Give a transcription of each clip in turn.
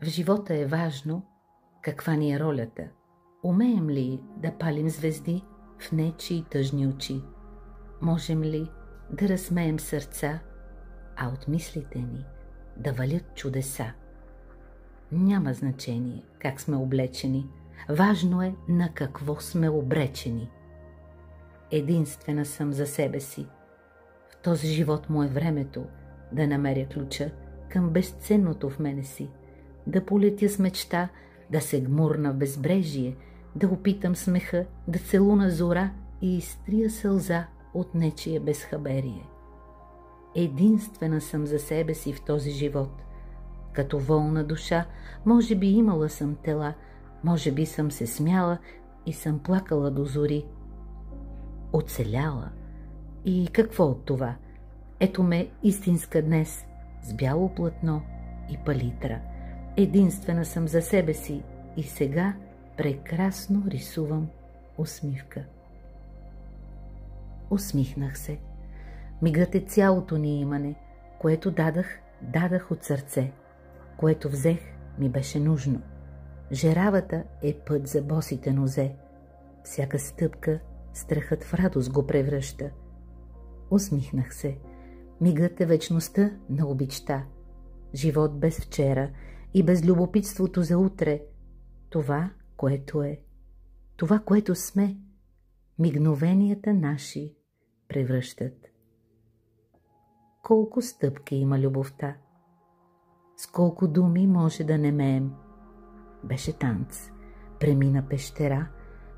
В живота е важно каква ни е ролята. Умеем ли да палим звезди в нечии тъжни очи? Можем ли да разсмеем сърца, а от мислите ни да валят чудеса? Няма значение как сме облечени, важно е на какво сме обречени. Единствена съм за себе си. В този живот му е времето да намеря ключа към безценното в мене си, да полетя с мечта, да се гмурна в безбрежие, да опитам смеха, да целуна зора и изтрия сълза от нечие безхаберие. Единствена съм за себе си в този живот. Като волна душа, може би имала съм тела, може би съм се смяла и съм плакала до зори. Оцеляла. И какво от това? Ето ме истинска днес, с бяло платно и палитра. Единствена съм за себе си и сега прекрасно рисувам усмивка. Усмихнах се. Мигът е цялото ни имане, което дадах от сърце, което взех ми беше нужно. Жеравата е път за босите нозе. Всяка стъпка страхът в радост го превръща. Усмихнах се. Мигът е вечността на обичта. Живот без вчера и без любопитството за утре. Това, което е, това, което сме, мигновенията наши превръщат. Колко стъпки има любовта, с колко думи може да немеем. Беше танц, премина пещера,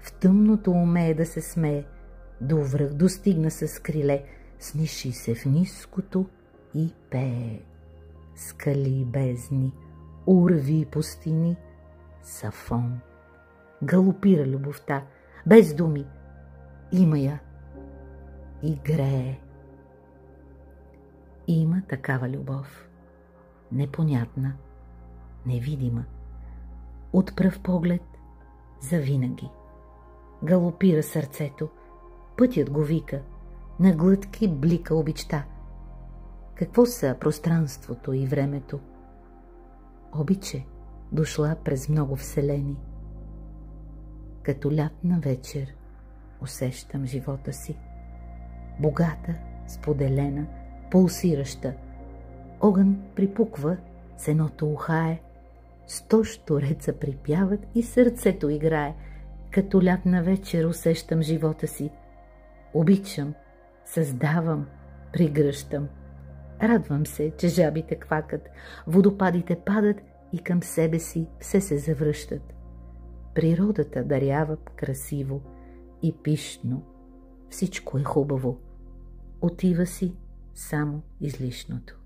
в тъмното умее да се смее, до връх достигна с криле, сниши се в ниското и пее. Скали и бездни, урви и пустини, сафон. Галопира любовта, без думи, има я и грее. Има такава любов, непонятна, невидима, от пръв поглед завинаги. Галопира сърцето, пътят го вика, на глътки блика обичта. Какво са пространството и времето? Обиче дошла през много вселени. Като лятна вечер усещам живота си. Богата, споделена, пулсираща. Огън припуква, сеното ухае, 100 щуреца припяват и сърцето играе. Като лятна вечер усещам живота си. Обичам, създавам, пригръщам. Радвам се, че жабите квакат, водопадите падат и към себе си все се завръщат. Природата дарява красиво и пищно. Всичко е хубаво. Отива си само излишното.